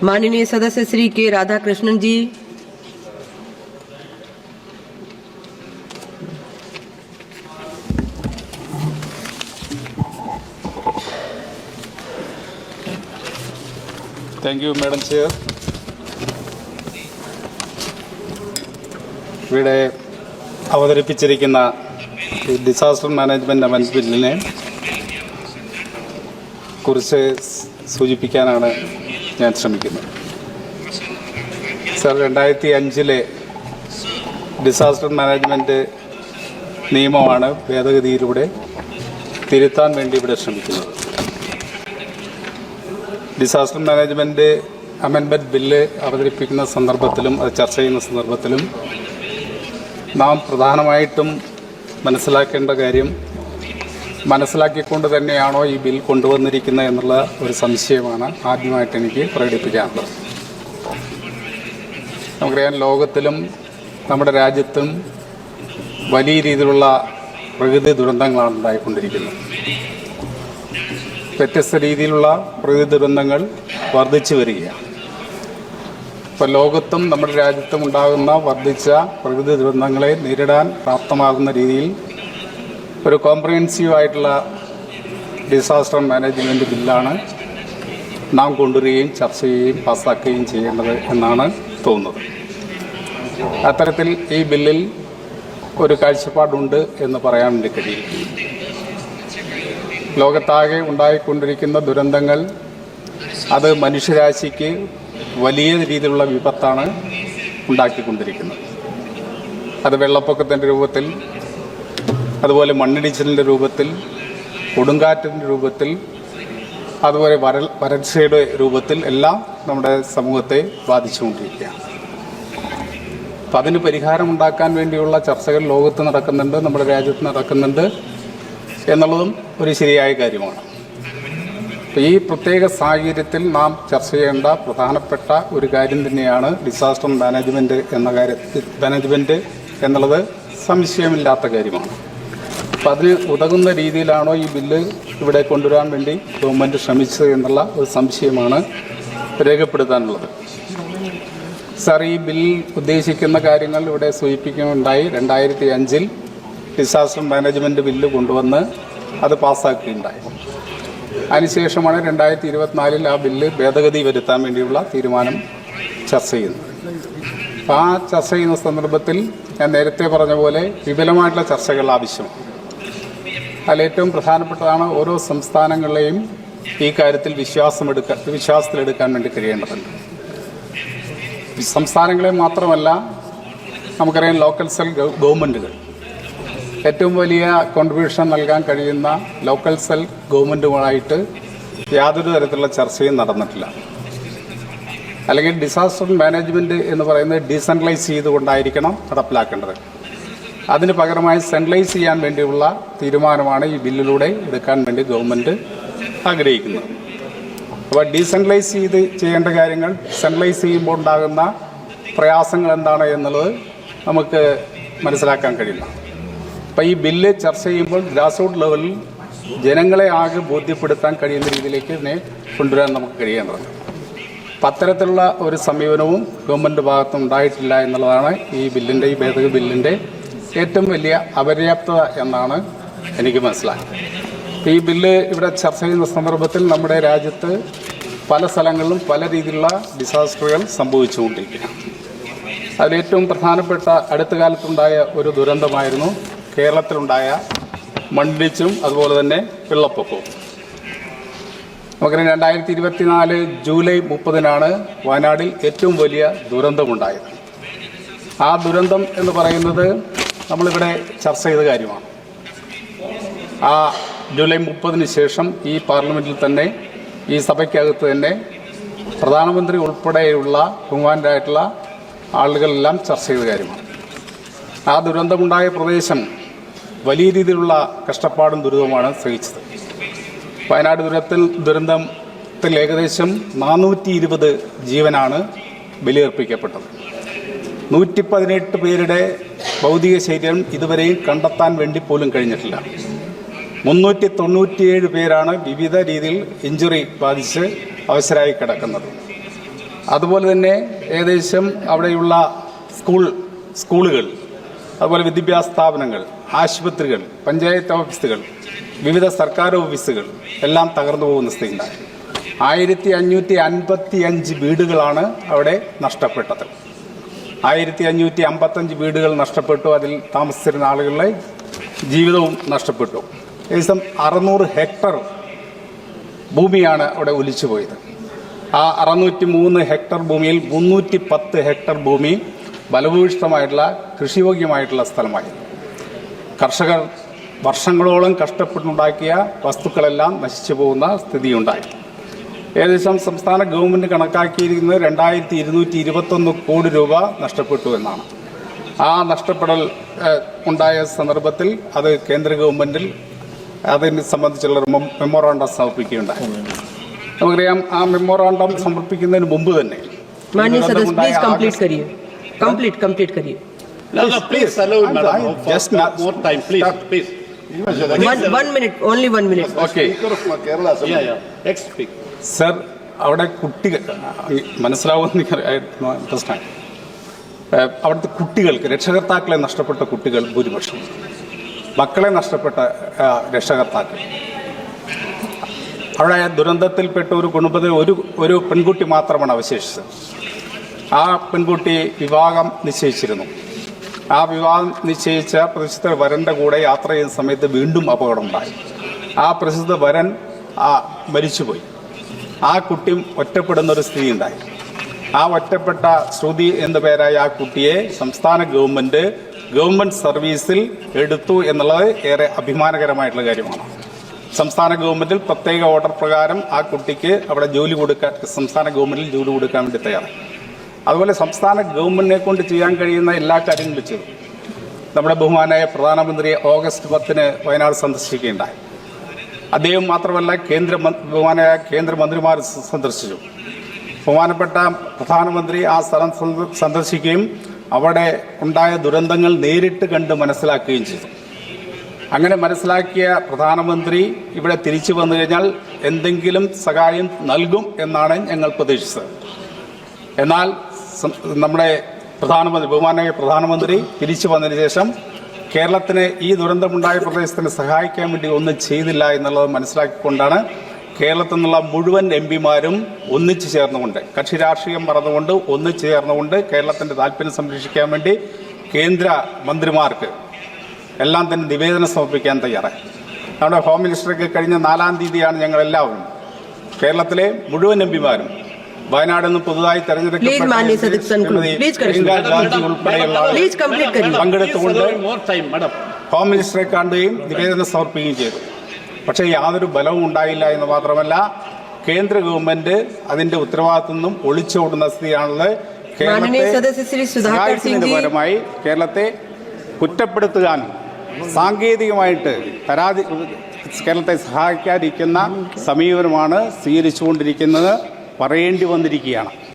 माननीय सदस्य श्री के राधाकृष्णन जी, Thank you, Madam Chair. ഇവിടെ അവതരിപ്പിച്ചിരിക്കുന്ന ഡിസാസ്റ്റർ മാനേജ്മെന്റ് അമെൻഡ് ബില്ലിനെ കുറിച്ച് സൂചിപ്പിക്കാനാണ് ഞാൻ ശ്രമിക്കുന്നത്. സർ, 2005 ഡിസാസ്റ്റർ മാനേജ്മെന്റ് നിയമമാണ് ഭേദഗതിയിലൂടെ തിരുത്താൻ വേണ്ടി ഇവിടെ ശ്രമിക്കുന്നത്. ഡിസാസ്റ്റർ മാനേജ്മെന്റ് അമെൻഡ്മെന്റ് ബില്ല് അവതരിപ്പിക്കുന്ന സന്ദർഭത്തിലും അത് ചർച്ച ചെയ്യുന്ന സന്ദർഭത്തിലും നാം പ്രധാനമായിട്ടും മനസ്സിലാക്കേണ്ട കാര്യം, മനസ്സിലാക്കിക്കൊണ്ട് തന്നെയാണോ ഈ ബിൽ കൊണ്ടുവന്നിരിക്കുന്നത് എന്നുള്ള ഒരു സംശയമാണ് ആദ്യമായിട്ട് എനിക്ക് പ്രകടിപ്പിക്കാനുള്ളത്. നമുക്കറിയാം, ലോകത്തിലും നമ്മുടെ രാജ്യത്തും വലിയ രീതിയിലുള്ള പ്രകൃതി ദുരന്തങ്ങളാണ് ഉണ്ടായിക്കൊണ്ടിരിക്കുന്നത്. വ്യത്യസ്ത രീതിയിലുള്ള പ്രകൃതി ദുരന്തങ്ങൾ വർദ്ധിച്ചു വരികയാണ്. ഇപ്പോൾ ലോകത്തും നമ്മുടെ രാജ്യത്തും ഉണ്ടാകുന്ന വർദ്ധിച്ച പ്രകൃതി ദുരന്തങ്ങളെ നേരിടാൻ പ്രാപ്തമാകുന്ന രീതിയിൽ ഒരു കോംപ്രിഹെൻസീവ് ആയിട്ടുള്ള ഡിസാസ്റ്റർ മാനേജ്മെൻറ്റ് ബില്ലാണ് നാം കൊണ്ടുവരികയും ചർച്ച ചെയ്യുകയും പാസ്സാക്കുകയും ചെയ്യേണ്ടത് എന്നാണ് തോന്നുന്നത്. അത്തരത്തിൽ ഈ ബില്ലിൽ ഒരു കാഴ്ചപ്പാടുണ്ട് എന്ന് പറയാൻ വേണ്ടി കഴിയും. ലോകത്താകെ ഉണ്ടായിക്കൊണ്ടിരിക്കുന്ന ദുരന്തങ്ങൾ അത് മനുഷ്യരാശിക്ക് വലിയ രീതിയിലുള്ള വിപത്താണ് ഉണ്ടാക്കിക്കൊണ്ടിരിക്കുന്നത്. അത് വെള്ളപ്പൊക്കത്തിൻ്റെ രൂപത്തിൽ, അതുപോലെ മണ്ണിടിച്ചിലിൻ്റെ രൂപത്തിൽ, കൊടുങ്കാറ്റിൻ്റെ രൂപത്തിൽ, അതുപോലെ വരൾച്ചയുടെ രൂപത്തിൽ എല്ലാം നമ്മുടെ സമൂഹത്തെ ബാധിച്ചുകൊണ്ടിരിക്കുകയാണ്. അപ്പം അതിന് പരിഹാരമുണ്ടാക്കാൻ വേണ്ടിയുള്ള ചർച്ചകൾ ലോകത്ത് നടക്കുന്നുണ്ട്, നമ്മുടെ രാജ്യത്ത് നടക്കുന്നുണ്ട് എന്നുള്ളതും ഒരു ശരിയായ കാര്യമാണ്. ഈ പ്രത്യേക സാഹചര്യത്തിൽ നാം ചർച്ച ചെയ്യേണ്ട പ്രധാനപ്പെട്ട ഒരു കാര്യം തന്നെയാണ് ഡിസാസ്റ്റർ മാനേജ്മെൻറ്റ് എന്നുള്ളത് സംശയമില്ലാത്ത കാര്യമാണ്. അപ്പം അതിന് ഉതകുന്ന രീതിയിലാണോ ഈ ബില്ല് ഇവിടെ കൊണ്ടുവരാൻ വേണ്ടി ഗവൺമെൻറ് ശ്രമിച്ചത് എന്നുള്ള ഒരു സംശയമാണ് രേഖപ്പെടുത്താനുള്ളത്. സാർ, ഈ ബിൽ ഉദ്ദേശിക്കുന്ന കാര്യങ്ങൾ ഇവിടെ സൂചിപ്പിക്കുകയുണ്ടായി. 2005 ഡിസാസ്റ്റർ മാനേജ്മെൻറ്റ് ബില്ല് കൊണ്ടുവന്ന് അത് പാസ്സാക്കുകയുണ്ടായി. അതിനുശേഷമാണ് 2024 ആ ബില്ല് ഭേദഗതി വരുത്താൻ വേണ്ടിയുള്ള തീരുമാനം ചർച്ച ചെയ്യുന്നത്. അപ്പോൾ ആ ചർച്ച ചെയ്യുന്ന സന്ദർഭത്തിൽ ഞാൻ നേരത്തെ പറഞ്ഞ പോലെ വിപുലമായിട്ടുള്ള ചർച്ചകൾ ആവശ്യമാണ്. അതിലേറ്റവും പ്രധാനപ്പെട്ടതാണ് ഓരോ സംസ്ഥാനങ്ങളെയും ഈ കാര്യത്തിൽ വിശ്വാസത്തിലെടുക്കാൻ വേണ്ടി കഴിയേണ്ടതുണ്ട്. സംസ്ഥാനങ്ങളെ മാത്രമല്ല, നമുക്കറിയാം ലോക്കൽ സെൽ ഗവൺമെൻറ്റുകൾ, ഏറ്റവും വലിയ കോൺട്രിബ്യൂഷൻ നൽകാൻ കഴിയുന്ന ലോക്കൽ സെൽ ഗവൺമെൻറ്റുകളായിട്ട് യാതൊരു തരത്തിലുള്ള ചർച്ചയും നടന്നിട്ടില്ല. അല്ലെങ്കിൽ ഡിസാസ്റ്റർ മാനേജ്മെൻറ്റ് എന്ന് പറയുന്നത് ഡീസെൻട്രലൈസ് ചെയ്തുകൊണ്ടായിരിക്കണം നടപ്പിലാക്കേണ്ടത്. അതിന് പകരമായി സെൻട്രലൈസ് ചെയ്യാൻ വേണ്ടിയുള്ള തീരുമാനമാണ് ഈ ബില്ലിലൂടെ എടുക്കാൻ വേണ്ടി ഗവൺമെൻറ് ആഗ്രഹിക്കുന്നത്. അപ്പോൾ ഡീസെൻട്രലൈസ് ചെയ്യേണ്ട കാര്യങ്ങൾ സെൻട്രലൈസ് ചെയ്യുമ്പോൾ ഉണ്ടാകുന്ന പ്രയാസങ്ങൾ എന്താണ് എന്നുള്ളത് നമുക്ക് മനസ്സിലാക്കാൻ കഴിയില്ല. അപ്പോൾ ഈ ബില്ല് ചർച്ച ചെയ്യുമ്പോൾ ഗ്രാസ് റൂട്ട് ലെവലിൽ ജനങ്ങളെ ആകെ ബോധ്യപ്പെടുത്താൻ കഴിയുന്ന രീതിയിലേക്ക് ഇതിനെ കൊണ്ടുവരാൻ നമുക്ക് കഴിയേണ്ടതുണ്ട്. അപ്പം അത്തരത്തിലുള്ള ഒരു സമീപനവും ഗവൺമെൻറ് ഭാഗത്തും ഉണ്ടായിട്ടില്ല എന്നുള്ളതാണ് ഈ ഭേദഗതി ബില്ലിൻ്റെ ഏറ്റവും വലിയ അപര്യാപ്തത എന്നാണ് എനിക്ക് മനസ്സിലായത്. ഈ ബില്ല് ഇവിടെ ചർച്ച ചെയ്യുന്ന സന്ദർഭത്തിൽ നമ്മുടെ രാജ്യത്ത് പല സ്ഥലങ്ങളിലും പല രീതിയിലുള്ള ഡിസാസ്റ്ററുകൾ സംഭവിച്ചുകൊണ്ടിരിക്കുകയാണ്. അതിലേറ്റവും പ്രധാനപ്പെട്ട അടുത്ത കാലത്തുണ്ടായ ഒരു ദുരന്തമായിരുന്നു കേരളത്തിലുണ്ടായ മണ്ണിടിച്ചിലും അതുപോലെ തന്നെ വെള്ളപ്പൊക്കവും. നമുക്കറിയാം, 2024 ജൂലൈ 30 വയനാടിൽ ഏറ്റവും വലിയ ദുരന്തമുണ്ടായത്. ആ ദുരന്തം എന്ന് പറയുന്നത് നമ്മളിവിടെ ചർച്ച ചെയ്ത കാര്യമാണ്. ആ ജൂലൈ 30 ശേഷം ഈ പാർലമെൻറ്റിൽ തന്നെ, ഈ സഭയ്ക്കകത്ത് തന്നെ പ്രധാനമന്ത്രി ഉൾപ്പെടെയുള്ള ബഹുമാനരായിട്ടുള്ള ആളുകളെല്ലാം ചർച്ച ചെയ്ത കാര്യമാണ്. ആ ദുരന്തമുണ്ടായ പ്രദേശം വലിയ രീതിയിലുള്ള കഷ്ടപ്പാടും ദുരിതവുമാണ് സഹിച്ചത്. വയനാട് ദുരന്തത്തിൽ ഏകദേശം 420 ജീവനാണ് ബലിയർപ്പിക്കപ്പെട്ടത്. 118 പേരുടെ ഭൗതിക ശരീരം ഇതുവരെയും കണ്ടെത്താൻ വേണ്ടി പോലും കഴിഞ്ഞിട്ടില്ല. 397 പേരാണ് വിവിധ രീതിയിൽ ഇഞ്ചുറി ബാധിച്ച് അവശരായി കിടക്കുന്നത്. അതുപോലെ തന്നെ ഏകദേശം അവിടെയുള്ള സ്കൂളുകൾ, അതുപോലെ വിദ്യാഭ്യാസ സ്ഥാപനങ്ങൾ, ആശുപത്രികൾ, പഞ്ചായത്ത് ഓഫീസുകൾ, വിവിധ സർക്കാർ ഓഫീസുകൾ എല്ലാം തകർന്നു പോകുന്ന സ്ഥിതിയുണ്ടായി. 1555 വീടുകളാണ് അവിടെ നഷ്ടപ്പെട്ടത്. 1555 വീടുകൾ നഷ്ടപ്പെട്ടു. അതിൽ താമസിച്ചിരുന്ന ആളുകളുടെ ജീവിതവും നഷ്ടപ്പെട്ടു. ഏകദേശം 600 ഹെക്ടർ ഭൂമിയാണ് അവിടെ ഒലിച്ചുപോയത്. ആ 603 ഹെക്ടർ ഭൂമിയിൽ 310 ഹെക്ടർ ഭൂമി ഫലഭൂയിഷ്ഠമായിട്ടുള്ള കൃഷിയോഗ്യമായിട്ടുള്ള സ്ഥലമായി. കർഷകർ വർഷങ്ങളോളം കഷ്ടപ്പെട്ടുണ്ടാക്കിയ വസ്തുക്കളെല്ലാം നശിച്ചു പോകുന്ന സ്ഥിതിയുണ്ടായി. ഏകദേശം സംസ്ഥാന ഗവൺമെന്റ് കണക്കാക്കിയിരിക്കുന്നത് 2221 കോടി രൂപ നഷ്ടപ്പെട്ടു എന്നാണ്. ആ നഷ്ടപ്പെടൽ ഉണ്ടായ സന്ദർഭത്തിൽ അത് കേന്ദ്ര ഗവൺമെന്റിൽ അതിനെ സംബന്ധിച്ചുള്ള മെമ്മോറാണ്ടം സമർപ്പിക്കുകയുണ്ടായി. നമുക്കറിയാം, ആ മെമ്മോറാണ്ടം സമർപ്പിക്കുന്നതിന് മുമ്പ് തന്നെ माननीय सदस्य प्लीज कंप्लीट करिए. कंप्लीट करिए. No, please allow him, madam. Just more time, please. One minute, only 1 minute. Okay Yeah. Next speak. Sir, അവിടെ കുട്ടികൾ മനസ്സിലാവുമെന്ന് പ്രശ്നമാണ്. അവിടുത്തെ കുട്ടികൾക്ക് രക്ഷകർത്താക്കളെ നഷ്ടപ്പെട്ട കുട്ടികൾ ഭൂരിപക്ഷം, മക്കളെ നഷ്ടപ്പെട്ട രക്ഷകർത്താക്കൾ. അവിടെ ദുരന്തത്തിൽപ്പെട്ട ഒരു കുടുംബത്തിൽ ഒരു പെൺകുട്ടി മാത്രമാണ് അവശേഷിച്ചത്. ആ പെൺകുട്ടി വിവാഹം നിശ്ചയിച്ചിരുന്നു. ആ വിവാഹം നിശ്ചയിച്ച പ്രസിദ്ധ വരന്റെ കൂടെ യാത്ര ചെയ്യുന്ന സമയത്ത് വീണ്ടും അപകടമുണ്ടായി. ആ പ്രസിദ്ധ വരൻ മരിച്ചുപോയി. ആ കുട്ടി ഒറ്റപ്പെടുന്ന ഒരു സ്ഥിതി ഉണ്ടായി. ആ ഒറ്റപ്പെട്ട ശ്രുതി എന്ന പേരായ ആ കുട്ടിയെ സംസ്ഥാന ഗവൺമെന്റ് സർവീസിൽ എടുത്തു എന്നുള്ളത് ഏറെ അഭിമാനകരമായിട്ടുള്ള കാര്യമാണ്. സംസ്ഥാന ഗവൺമെന്റിൽ പ്രത്യേക ഓർഡർ പ്രകാരം ആ കുട്ടിക്ക് അവിടെ സംസ്ഥാന ഗവൺമെന്റിൽ ജോലി കൊടുക്കാൻ വേണ്ടി തയ്യാറായി. അതുപോലെ സംസ്ഥാന ഗവൺമെന്റിനെ കൊണ്ട് ചെയ്യാൻ കഴിയുന്ന എല്ലാ കാര്യങ്ങളും ചെയ്തു. നമ്മുടെ ബഹുമാനായ പ്രധാനമന്ത്രി ഓഗസ്റ്റ് 10 വയനാട് സന്ദർശിക്കുകയുണ്ടായി. അദ്ദേഹം മാത്രമല്ല, ബഹുമാനായ കേന്ദ്രമന്ത്രിമാർ സന്ദർശിച്ചു. ബഹുമാനപ്പെട്ട പ്രധാനമന്ത്രി ആ സ്ഥലം സന്ദർശിക്കുകയും അവിടെ ഉണ്ടായ ദുരന്തങ്ങൾ നേരിട്ട് കണ്ട് മനസ്സിലാക്കുകയും ചെയ്തു. അങ്ങനെ മനസ്സിലാക്കിയ പ്രധാനമന്ത്രി ഇവിടെ തിരിച്ചു വന്നു കഴിഞ്ഞാൽ എന്തെങ്കിലും സഹായം നൽകും എന്നാണ് ഞങ്ങൾ പ്രതീക്ഷിച്ചത്. എന്നാൽ നമ്മുടെ ബഹുമാനായ പ്രധാനമന്ത്രി തിരിച്ചു വന്നതിന് ശേഷം കേരളത്തിന് ഈ ദുരന്തമുണ്ടായ പ്രദേശത്തിന് സഹായിക്കാൻ വേണ്ടി ഒന്നും ചെയ്തില്ല എന്നുള്ളത് മനസ്സിലാക്കിക്കൊണ്ടാണ് കേരളത്തിൽ നിന്നുള്ള മുഴുവൻ എംപിമാരും ഒന്നിച്ചു ചേർന്നുകൊണ്ട്, കക്ഷി രാഷ്ട്രീയം മറന്നുകൊണ്ട് ഒന്നിച്ചു ചേർന്നുകൊണ്ട് കേരളത്തിന്റെ താല്പര്യം സംരക്ഷിക്കാൻ വേണ്ടി കേന്ദ്ര മന്ത്രിമാർക്ക് എല്ലാം തന്നെ നിവേദനം സമർപ്പിക്കാൻ തയ്യാറായി. നമ്മുടെ ഹോം മിനിസ്റ്റർക്ക് കഴിഞ്ഞ 4-ാം തീയതിയാണ് ഞങ്ങളെല്ലാവരും, കേരളത്തിലെ മുഴുവൻ എംപിമാരും, വയനാട് നിന്ന് പുതുതായി തെരഞ്ഞെടുക്കപ്പെട്ട പങ്കെടുത്തുകൊണ്ട് ഹോം മിനിസ്റ്ററെ കാണുകയും നിവേദനം സമർപ്പിക്കുകയും ചെയ്തു. പക്ഷേ യാതൊരു ബലവും ഉണ്ടായില്ല എന്ന് മാത്രമല്ല, കേന്ദ്ര ഗവൺമെന്റ് അതിന്റെ ഉത്തരവാദിത്വം നിന്നും ഒളിച്ചോടുന്ന സ്ഥിതിയാണുള്ളത്. കേരളത്തെ പരമായി കേരളത്തെ കുറ്റപ്പെടുത്തുവാനും സാങ്കേതികമായിട്ട് കേരളത്തെ സഹായിക്കാതിരിക്കുന്ന സമീപനമാണ് സ്വീകരിച്ചുകൊണ്ടിരിക്കുന്നത്, പറയേണ്ടി വന്നിരിക്കുകയാണ്.